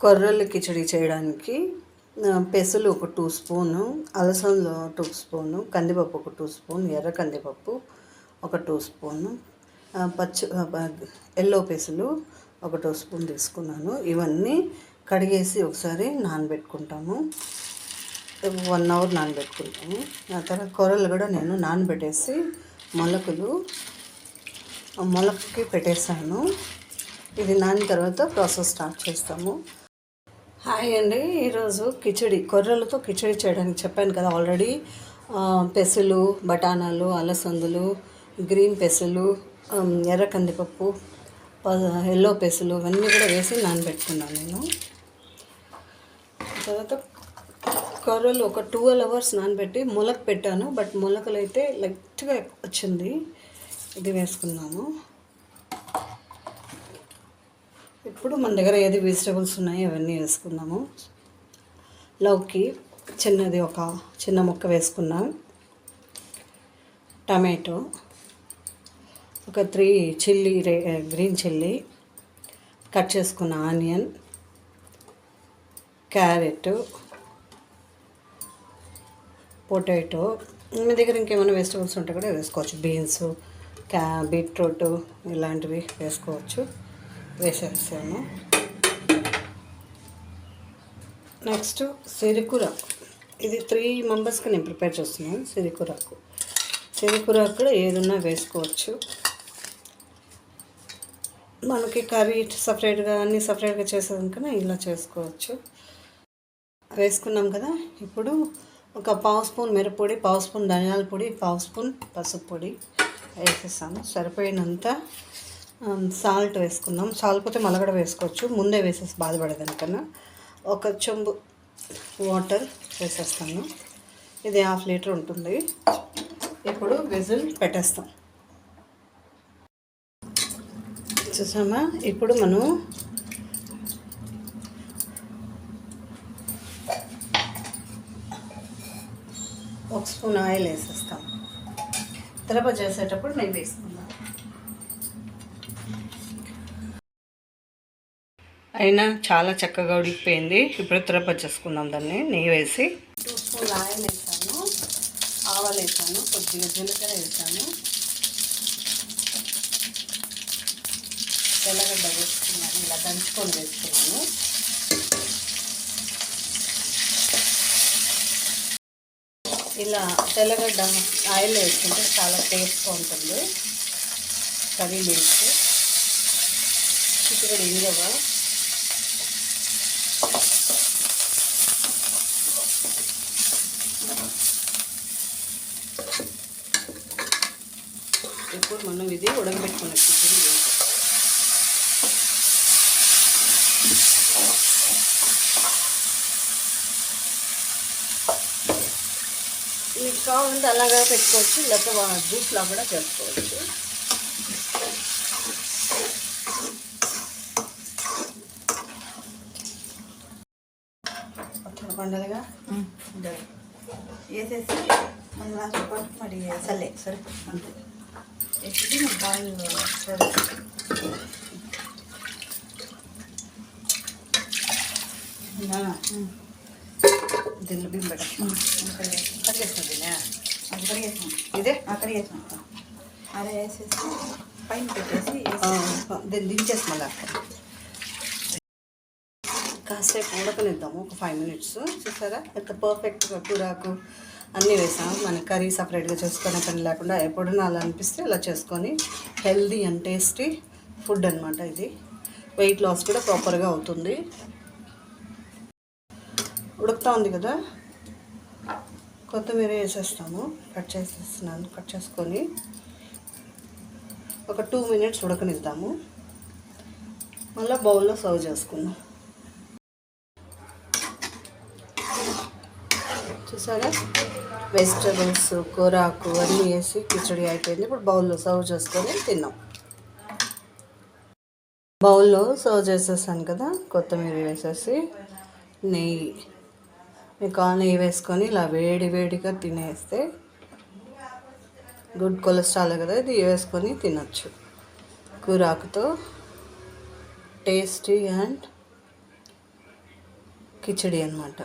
కొర్రలు కిచడి చేయడానికి పెసలు ఒక 2 స్పూను, అలసందలు 2 స్పూను, కందిపప్పు ఒక 2 స్పూన్, ఎర్ర కందిపప్పు ఒక 2 స్పూను, ఎల్లో పెసలు ఒక 2 స్పూన్ తీసుకున్నాను. ఇవన్నీ కడిగేసి ఒకసారి నానబెట్టుకుంటాము. 1 అవర్ నానబెట్టుకుంటాము. ఆ తర్వాత కొర్రలు కూడా నేను నానబెట్టేసి మొలకకి పెట్టేసాను. ఇది నానిన తర్వాత ప్రాసెస్ స్టార్ట్ చేస్తాము. హాయ్ అండి, ఈరోజు కొర్రలతో కిచడి చేయడానికి చెప్పాను కదా ఆల్రెడీ. పెసలు, బఠానాలు, అలసందులు, గ్రీన్ పెసలు, ఎర్ర కందిపప్పు, ఎల్లో పెసలు ఇవన్నీ కూడా వేసి నానబెట్టుకున్నాను నేను. తర్వాత కొర్రలు ఒక 12 అవర్స్ నానబెట్టి మొలక పెట్టాను. బట్ మొలకలు అయితే లైట్గా వచ్చింది. ఇది వేసుకున్నాము. ఇప్పుడు మన దగ్గర ఏది వెజిటబుల్స్ ఉన్నాయో అవన్నీ వేసుకున్నాము. లౌకి చిన్నది ఒక చిన్న ముక్క వేసుకున్నాం. టమాటో ఒక 3 గ్రీన్ చిల్లీ, కట్ చేసుకున్న ఆనియన్, క్యారెట్, పొటాటో. మీ దగ్గర ఇంకేమైనా వెజిటబుల్స్ ఉంటే కూడా వేసుకోవచ్చు. బీన్స్, బీట్రూట్ ఇలాంటివి వేసుకోవచ్చు. వేసేసాను. నెక్స్ట్ సిరికూరాకు. ఇది 3 మెంబర్స్కి నేను ప్రిపేర్ చేస్తున్నాను. సిరికూరాకు కూడా ఏదన్నా వేసుకోవచ్చు. మనకి కర్రీ సపరేట్గా అన్నీ సపరేట్గా చేసేదానికన్నా ఇలా చేసుకోవచ్చు. వేసుకున్నాం కదా. ఇప్పుడు ఒక 1/2 స్పూన్ మిరప్పొడి, 1/2 స్పూన్ ధనియాల పొడి, 1/2 స్పూన్ పసుపు పొడి వేసేసాము. సరిపోయినంత సాల్ట్ వేసుకున్నాం. సాల్ట్ పోతే మలగడ వేసుకోవచ్చు. ముందే వేసేసి బాధపడేదానికన్నా. ఒక చెంబు వాటర్ వేసేస్తాను. ఇది 1/2 లీటర్ ఉంటుంది. ఇప్పుడు విజిల్ పెట్టేస్తాం. చూసామా? ఇప్పుడు మనం ఒక స్పూన్ ఆయిల్ వేసేస్తాం. తిరుపతి చేసేటప్పుడు నెయ్యి వేసుకుందాం. అయినా చాలా చక్కగా ఉడికిపోయింది. ఇప్పుడు తిరుపతి చేసుకుందాం. దాన్ని నెయ్యి వేసి 2 స్పూన్ ఆయిల్ వేసాను, ఆవాలు వేసాను, కొద్దిగా జీలకర్ర వేసాను, తెల్లగడ్డ వేసుకున్నాను. ఇలా దంచుకొని వేసుకున్నాను. ఇలా తెల్లగడ్డ ఆయిల్ వేసుకుంటే చాలా టేస్ట్గా ఉంటుంది. కర్రీ వేసి చిక్కుడు ఇంగవ, ఇప్పుడు మనం ఇది ఉడకబెట్టుకున్న చికెన్ వేసాం. మీకు కావాలంటే అలాగా పెట్టుకోవచ్చు, లేకపోతే జ్యూస్లా కూడా చేసుకోవచ్చు. పండుగగా వేసేసి మరి సరే అంతే వేసి బాయిల్ దీనిలో బియ్యం పెట్టాం. కడిగేసిన అది కడిగేసాం. ఇదే కడిగేసాం. అదే వేసేసి పైన పెట్టేసి దీన్ని దించేసి మళ్ళీ కాసేపు ఉడకనిద్దాము. ఒక 5 మినిట్స్. చూసారా ఎంత పర్ఫెక్ట్గా కూరాకు అన్నీ వేసాము. మన కర్రీ సపరేట్గా చేసుకునే పని లేకుండా ఎప్పుడైనా అలా అనిపిస్తే అలా చేసుకొని హెల్దీ అండ్ టేస్టీ ఫుడ్ అనమాట. ఇది వెయిట్ లాస్ కూడా ప్రాపర్గా అవుతుంది. ఉడుకుతా ఉంది కదా, కొత్తిమీర వేసేస్తాము. కట్ చేసుకొని ఒక 2 మినిట్స్ ఉడకనిద్దాము. మళ్ళీ బౌల్లో సర్వ్ చేసుకుందాం. చూసారా వెజిటబుల్స్, కూరాకు అన్నీ వేసి కిచడి అయిపోయింది. ఇప్పుడు బౌల్లో సర్వ్ చేసుకొని తిన్నాం. బౌల్లో సర్వ్ చేసేసాను కదా. కొత్తిమీర వేసేసి నెయ్యి, మీకు నెయ్యి వేసుకొని ఇలా వేడిగా తినేస్తే గుడ్ కొలెస్ట్రాల్ కదా, ఇది వేసుకొని తినచ్చు. కూరాకుతో టేస్టీ అండ్ కిచడి అనమాట.